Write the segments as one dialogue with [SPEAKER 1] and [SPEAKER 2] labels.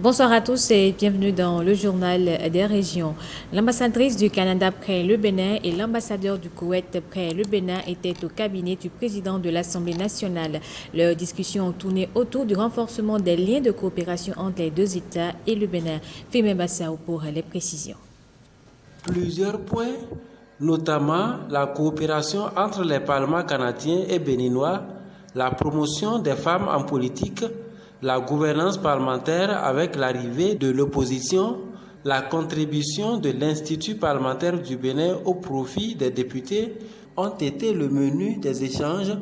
[SPEAKER 1] Bonsoir à tous et bienvenue dans le journal des régions. L'ambassadrice du Canada près le Bénin et l'ambassadeur du Koweït près le Bénin étaient au cabinet du président de l'Assemblée nationale. Leurs discussions ont tourné autour du renforcement des liens de coopération entre les deux États et le Bénin. Fimé Bassao pour les précisions.
[SPEAKER 2] Plusieurs points, notamment la coopération entre les parlements canadiens et béninois, la promotion des femmes en politique, la gouvernance parlementaire avec l'arrivée de l'opposition, la contribution de l'Institut parlementaire du Bénin au profit des députés ont été le menu des échanges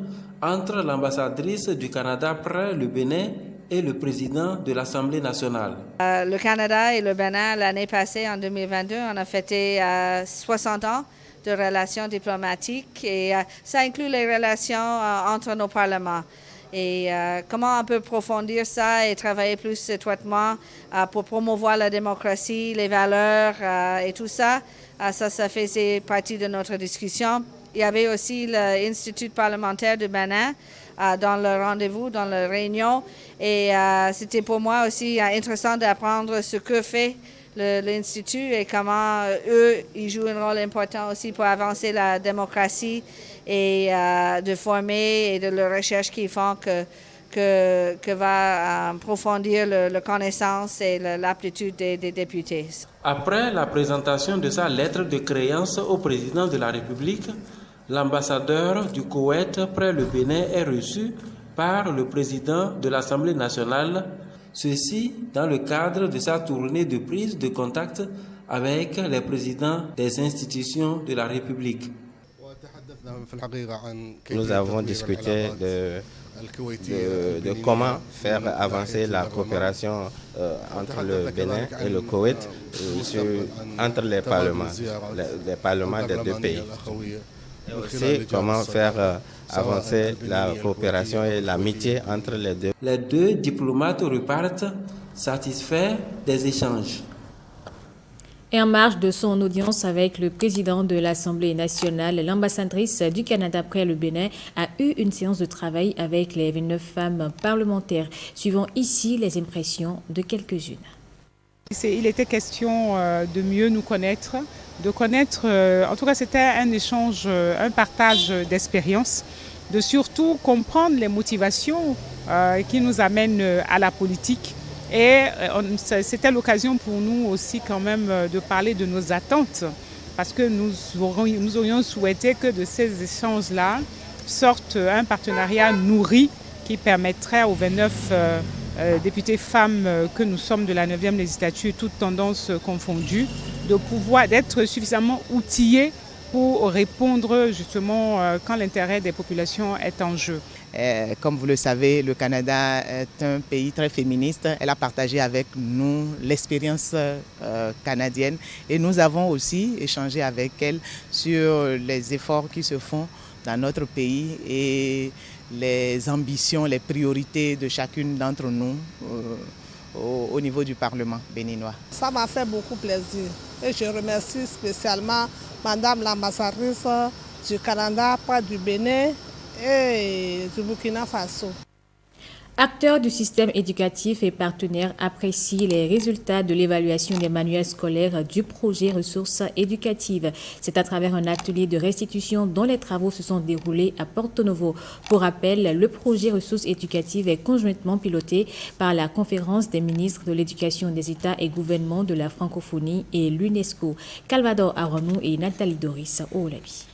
[SPEAKER 2] entre l'ambassadrice du Canada près le Bénin et le président de l'Assemblée nationale.
[SPEAKER 3] Le Canada et le Bénin, l'année passée, en 2022, on a fêté 60 ans de relations diplomatiques et ça inclut les relations entre nos parlements. Et comment on peut approfondir ça et travailler plus étroitement pour promouvoir la démocratie, les valeurs et tout ça, ça faisait partie de notre discussion. Il y avait aussi l'Institut parlementaire du Bénin dans le rendez-vous, dans la réunion. Et c'était pour moi aussi intéressant d'apprendre ce que fait l'Institut et comment eux, ils jouent un rôle important aussi pour avancer la démocratie et de former et de la recherche qu'ils font que va approfondir la connaissance et l'aptitude des députés.
[SPEAKER 2] Après la présentation de sa lettre de créance au président de la République, l'ambassadeur du Koweït près le Bénin est reçu par le président de l'Assemblée nationale, ceci dans le cadre de sa tournée de prise de contact avec les présidents des institutions de la République.
[SPEAKER 4] Nous avons discuté de comment faire avancer la coopération entre le Bénin et le Koweït entre les parlements des deux pays. Et aussi comment faire avancer la coopération et l'amitié entre les deux.
[SPEAKER 2] Les deux diplomates repartent satisfaits des échanges.
[SPEAKER 1] Et en marge de son audience avec le président de l'Assemblée nationale, l'ambassadrice du Canada près le Bénin a eu une séance de travail avec les 29 femmes parlementaires. Suivons ici les impressions de quelques-unes.
[SPEAKER 5] Il était question de mieux nous connaître, en tout cas c'était un échange, un partage d'expériences, de surtout comprendre les motivations qui nous amènent à la politique. Et c'était l'occasion pour nous aussi quand même de parler de nos attentes, parce que nous aurions souhaité que de ces échanges-là sorte un partenariat nourri qui permettrait aux 29 députés femmes que nous sommes de la 9e législature, toutes tendances confondues, d'être suffisamment outillés pour répondre justement quand l'intérêt des populations est en jeu.
[SPEAKER 6] Comme vous le savez, le Canada est un pays très féministe. Elle a partagé avec nous l'expérience canadienne et nous avons aussi échangé avec elle sur les efforts qui se font dans notre pays et les ambitions, les priorités de chacune d'entre nous au niveau du Parlement béninois.
[SPEAKER 7] Ça m'a fait beaucoup plaisir et je remercie spécialement Madame l'ambassadrice du Canada, pas du Bénin et du Burkina Faso.
[SPEAKER 1] Acteurs du système éducatif et partenaires apprécient les résultats de l'évaluation des manuels scolaires du projet ressources éducatives. C'est à travers un atelier de restitution dont les travaux se sont déroulés à Porto Novo. Pour rappel, le projet ressources éducatives est conjointement piloté par la Conférence des ministres de l'Éducation des États et gouvernements de la francophonie et l'UNESCO. Calvador Aronou et Nathalie Doris Oulabi.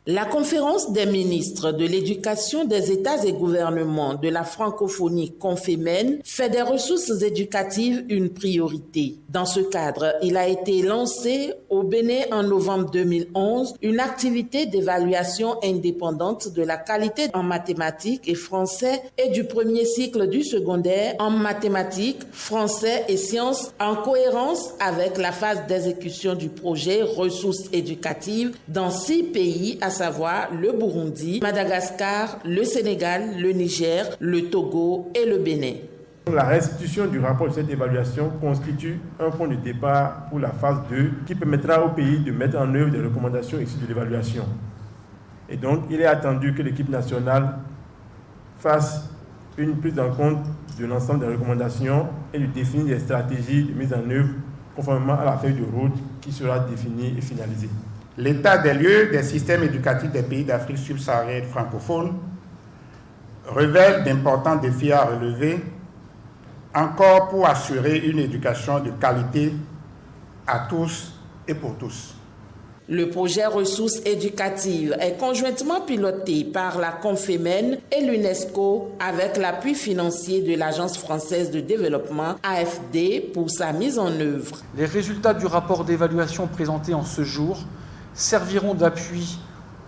[SPEAKER 8] La conférence des ministres de l'Éducation des États et gouvernements de la francophonie Confémen fait des ressources éducatives une priorité. Dans ce cadre, il a été lancé au Bénin en novembre 2011 une activité d'évaluation indépendante de la qualité en mathématiques et français et du premier cycle du secondaire en mathématiques, français et sciences en cohérence avec la phase d'exécution du projet ressources éducatives dans 6 pays, à savoir le Burundi, Madagascar, le Sénégal, le Niger, le Togo et le Bénin.
[SPEAKER 9] La restitution du rapport de cette évaluation constitue un point de départ pour la phase 2 qui permettra au pays de mettre en œuvre des recommandations issues de l'évaluation. Et donc, il est attendu que l'équipe nationale fasse une prise en compte de l'ensemble des recommandations et de définir des stratégies de mise en œuvre conformément à la feuille de route qui sera définie et finalisée.
[SPEAKER 10] L'état des lieux des systèmes éducatifs des pays d'Afrique subsaharienne francophone révèle d'importants défis à relever, encore pour assurer une éducation de qualité à tous et pour tous.
[SPEAKER 8] Le projet Ressources éducatives est conjointement piloté par la Confémen et l'UNESCO avec l'appui financier de l'Agence française de développement AFD pour sa mise en œuvre.
[SPEAKER 11] Les résultats du rapport d'évaluation présenté en ce jour serviront d'appui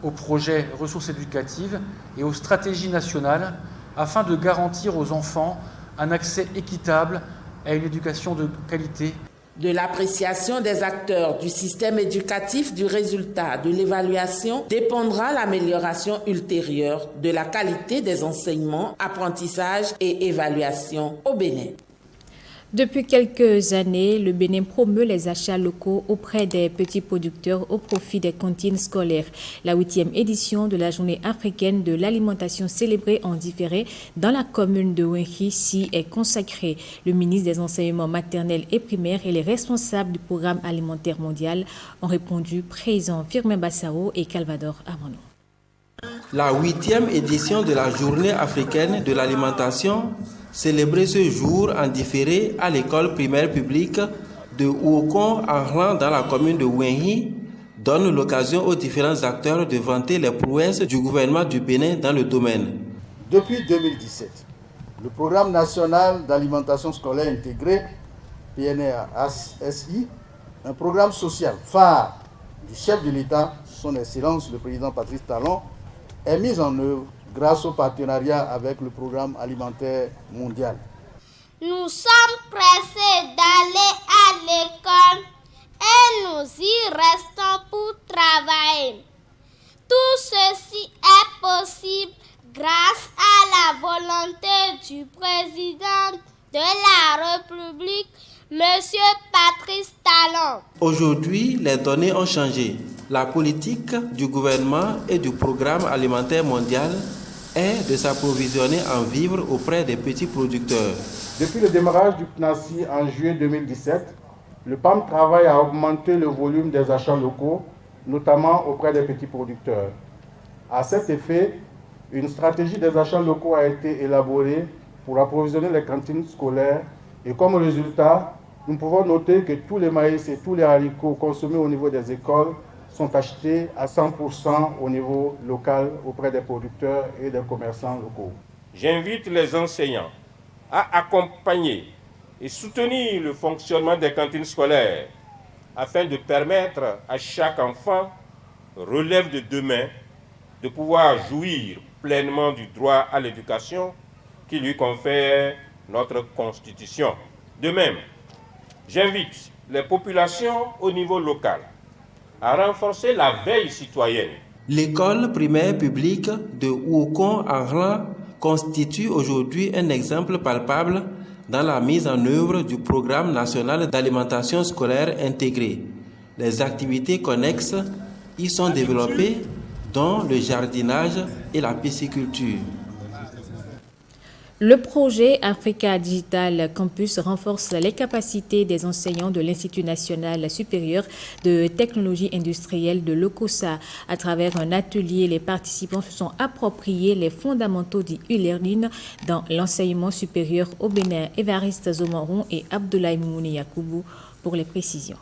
[SPEAKER 11] au projet Ressources éducatives et aux stratégies nationales afin de garantir aux enfants un accès équitable à une éducation de qualité.
[SPEAKER 8] De l'appréciation des acteurs du système éducatif du résultat de l'évaluation dépendra l'amélioration ultérieure de la qualité des enseignements, apprentissages et évaluation au Bénin.
[SPEAKER 1] Depuis quelques années, le Bénin promeut les achats locaux auprès des petits producteurs au profit des cantines scolaires. La 8e édition de la Journée africaine de l'alimentation célébrée en différé dans la commune de Wenhi s'y est consacrée. Le ministre des Enseignements maternels et primaires et les responsables du programme alimentaire mondial ont répondu présents Firmin Bassao et Calvador Amano.
[SPEAKER 2] La 8e édition de la Journée africaine de l'alimentation célébrée ce jour en différé à l'école primaire publique de Ouokon en Rang dans la commune de Wenhi donne l'occasion aux différents acteurs de vanter les prouesses du gouvernement du Bénin dans le domaine.
[SPEAKER 12] Depuis 2017, le programme national d'alimentation scolaire intégrée, PNASI, un programme social phare du chef de l'État, son Excellence le président Patrice Talon, est mis en œuvre grâce au partenariat avec le programme alimentaire mondial.
[SPEAKER 13] Nous sommes pressés d'aller à l'école et nous y restons pour travailler. Tout ceci est possible grâce à la volonté du président de la République, M. Patrice Talon.
[SPEAKER 2] Aujourd'hui, les données ont changé. La politique du gouvernement et du programme alimentaire mondial est de s'approvisionner en vivres auprès des petits producteurs.
[SPEAKER 12] Depuis le démarrage du PNASI en juillet 2017, le PAM travaille à augmenter le volume des achats locaux, notamment auprès des petits producteurs. À cet effet, une stratégie des achats locaux a été élaborée pour approvisionner les cantines scolaires et comme résultat, nous pouvons noter que tous les maïs et tous les haricots consommés au niveau des écoles sont achetés à 100% au niveau local auprès des producteurs et des commerçants locaux.
[SPEAKER 14] J'invite les enseignants à accompagner et soutenir le fonctionnement des cantines scolaires afin de permettre à chaque enfant relève de demain de pouvoir jouir pleinement du droit à l'éducation qui lui confère notre Constitution. De même, j'invite les populations au niveau local à renforcer la veille citoyenne.
[SPEAKER 2] L'école primaire publique de Ouokon en Rang constitue aujourd'hui un exemple palpable dans la mise en œuvre du programme national d'alimentation scolaire intégrée. Les activités connexes y sont développées, dont le jardinage et la pisciculture.
[SPEAKER 1] Le projet Africa Digital Campus renforce les capacités des enseignants de l'Institut national supérieur de technologie industrielle de l'OCOSA. À travers un atelier, les participants se sont appropriés les fondamentaux du e-learning dans l'enseignement supérieur au Bénin. Évariste Zomoron et Abdoulaye Moumouni Yakoubou pour les précisions.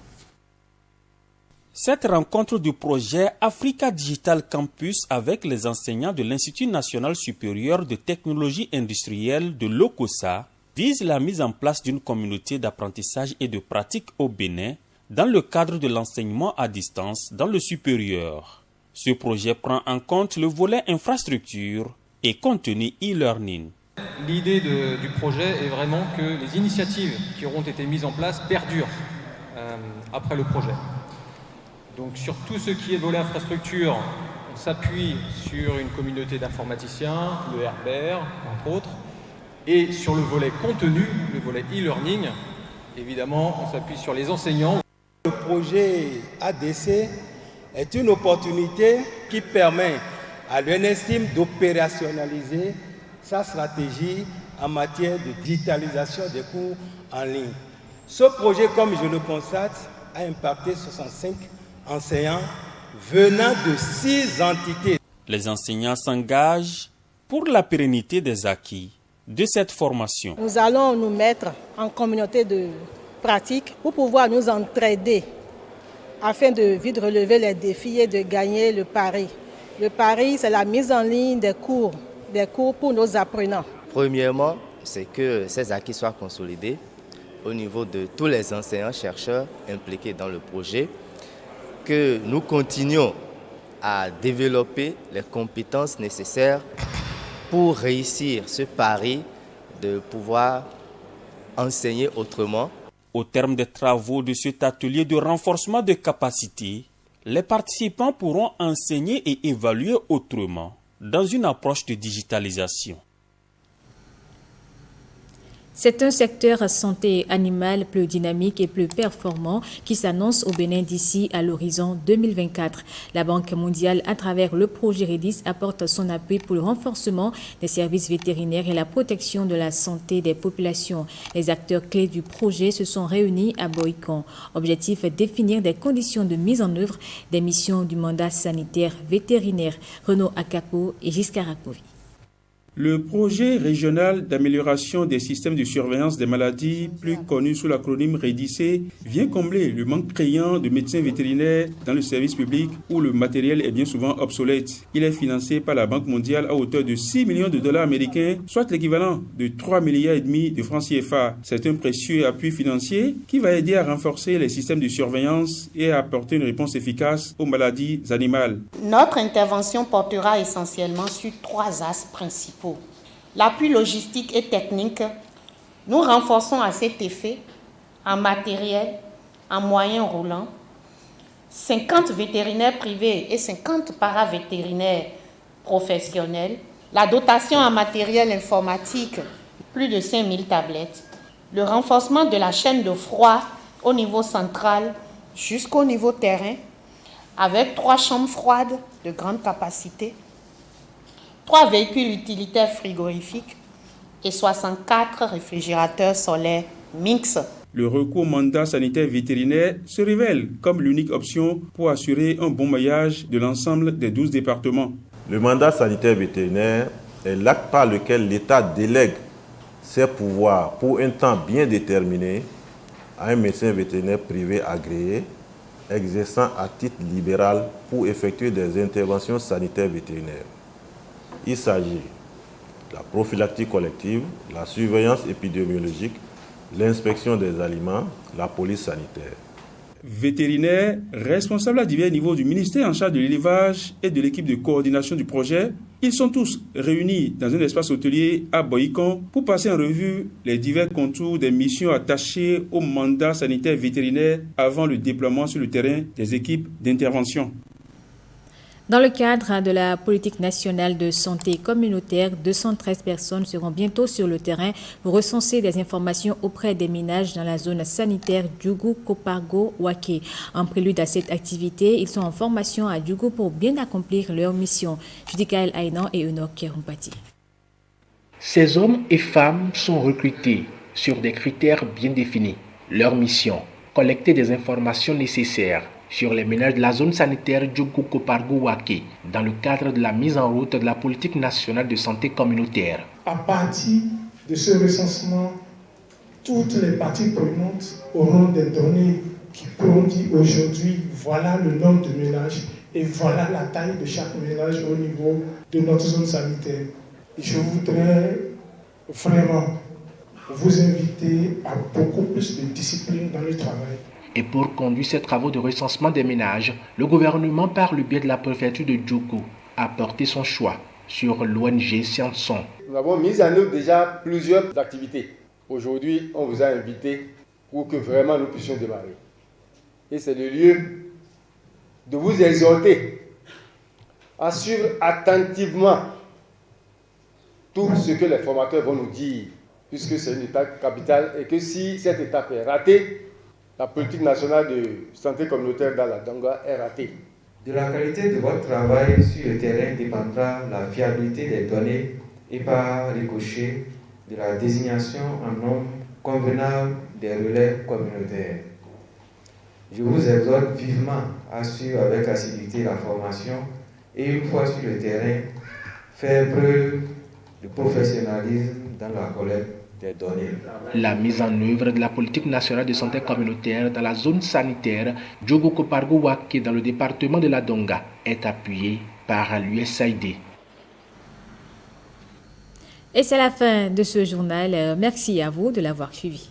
[SPEAKER 15] Cette rencontre du projet Africa Digital Campus avec les enseignants de l'Institut national supérieur de technologie industrielle de l'OCOSA vise la mise en place d'une communauté d'apprentissage et de pratique au Bénin dans le cadre de l'enseignement à distance dans le supérieur. Ce projet prend en compte le volet infrastructure et contenu e-learning.
[SPEAKER 16] L'idée du projet est vraiment que les initiatives qui auront été mises en place perdurent après le projet. Donc sur tout ce qui est volet infrastructure, on s'appuie sur une communauté d'informaticiens, le RBR entre autres, et sur le volet contenu, le volet e-learning, évidemment on s'appuie sur les enseignants.
[SPEAKER 17] Le projet ADC est une opportunité qui permet à l'UNESTIM d'opérationnaliser sa stratégie en matière de digitalisation des cours en ligne. Ce projet, comme je le constate, a impacté 65 enseignants venant de 6 entités.
[SPEAKER 15] Les enseignants s'engagent pour la pérennité des acquis de cette formation.
[SPEAKER 18] Nous allons nous mettre en communauté de pratique pour pouvoir nous entraider afin de vite relever les défis et de gagner le pari. Le pari, c'est la mise en ligne des cours pour nos apprenants.
[SPEAKER 19] Premièrement, c'est que ces acquis soient consolidés au niveau de tous les enseignants-chercheurs impliqués dans le projet, que nous continuions à développer les compétences nécessaires pour réussir ce pari de pouvoir enseigner autrement.
[SPEAKER 15] Au terme des travaux de cet atelier de renforcement de capacités, les participants pourront enseigner et évaluer autrement dans une approche de digitalisation.
[SPEAKER 1] C'est un secteur santé animale plus dynamique et plus performant qui s'annonce au Bénin d'ici à l'horizon 2024. La Banque mondiale, à travers le projet REDIS, apporte son appui pour le renforcement des services vétérinaires et la protection de la santé des populations. Les acteurs clés du projet se sont réunis à Boïcon. Objectif, définir des conditions de mise en œuvre des missions du mandat sanitaire vétérinaire. Renaud Akapo et Giscard Rakovi.
[SPEAKER 20] Le projet régional d'amélioration des systèmes de surveillance des maladies, plus connu sous l'acronyme REDIC, vient combler le manque criant de médecins vétérinaires dans le service public où le matériel est bien souvent obsolète. Il est financé par la Banque mondiale à hauteur de 6 millions de dollars américains, soit l'équivalent de 3,5 milliards de francs CFA. C'est un précieux appui financier qui va aider à renforcer les systèmes de surveillance et à apporter une réponse efficace aux maladies animales.
[SPEAKER 21] Notre intervention portera essentiellement sur 3 axes principaux. L'appui logistique et technique, nous renforçons à cet effet en matériel, en moyens roulants, 50 vétérinaires privés et 50 paravétérinaires professionnels, la dotation en matériel informatique, plus de 5000 tablettes, le renforcement de la chaîne de froid au niveau central jusqu'au niveau terrain, avec 3 chambres froides de grande capacité, 3 véhicules utilitaires frigorifiques et 64 réfrigérateurs solaires mixtes.
[SPEAKER 20] Le recours au mandat sanitaire vétérinaire se révèle comme l'unique option pour assurer un bon maillage de l'ensemble des 12 départements.
[SPEAKER 22] Le mandat sanitaire vétérinaire est l'acte par lequel l'État délègue ses pouvoirs pour un temps bien déterminé à un médecin vétérinaire privé agréé, exerçant à titre libéral pour effectuer des interventions sanitaires vétérinaires. Il s'agit de la prophylaxie collective, la surveillance épidémiologique, l'inspection des aliments, la police sanitaire.
[SPEAKER 20] Vétérinaires, responsables à divers niveaux du ministère en charge de l'élevage et de l'équipe de coordination du projet, ils sont tous réunis dans un espace hôtelier à Boïcon pour passer en revue les divers contours des missions attachées au mandat sanitaire vétérinaire avant le déploiement sur le terrain des équipes d'intervention.
[SPEAKER 1] Dans le cadre de la politique nationale de santé communautaire, 213 personnes seront bientôt sur le terrain pour recenser des informations auprès des ménages dans la zone sanitaire Djougou-Kopargo-Waké. En prélude à cette activité, ils sont en formation à Djougou pour bien accomplir leur mission. Judikaël Aïnan et Enoch Kerumpati.
[SPEAKER 23] Ces hommes et femmes sont recrutés sur des critères bien définis. Leur mission, collecter des informations nécessaires sur les ménages de la zone sanitaire Djougou-Kopargo-Waké dans le cadre de la mise en route de la politique nationale de santé communautaire.
[SPEAKER 24] À partir de ce recensement, toutes les parties prenantes auront des données qui pourront dire aujourd'hui, voilà le nombre de ménages et voilà la taille de chaque ménage au niveau de notre zone sanitaire. Je voudrais vraiment vous inviter à beaucoup plus de discipline dans le travail.
[SPEAKER 23] Et pour conduire ces travaux de recensement des ménages, le gouvernement, par le biais de la préfecture de Djougou, a porté son choix sur l'ONG Scienson.
[SPEAKER 25] Nous avons mis en œuvre déjà plusieurs activités. Aujourd'hui, on vous a invité pour que vraiment nous puissions démarrer. Et c'est le lieu de vous exhorter à suivre attentivement tout ce que les formateurs vont nous dire, puisque c'est une étape capitale et que si cette étape est ratée, la politique nationale de santé communautaire dans la Donga est ratée.
[SPEAKER 26] De la qualité de votre travail sur le terrain dépendra la fiabilité des données
[SPEAKER 3] et par ricochet de la désignation en nombre convenable des relais communautaires. Je vous exhorte vivement à suivre avec assiduité la formation et une fois sur le terrain, faire preuve de professionnalisme dans la collecte des données.
[SPEAKER 23] La mise en œuvre de la politique nationale de santé communautaire dans la zone sanitaire Djougou-Kopargou-Waké dans le département de la Donga est appuyée par l'USAID.
[SPEAKER 1] Et c'est la fin de ce journal. Merci à vous de l'avoir suivi.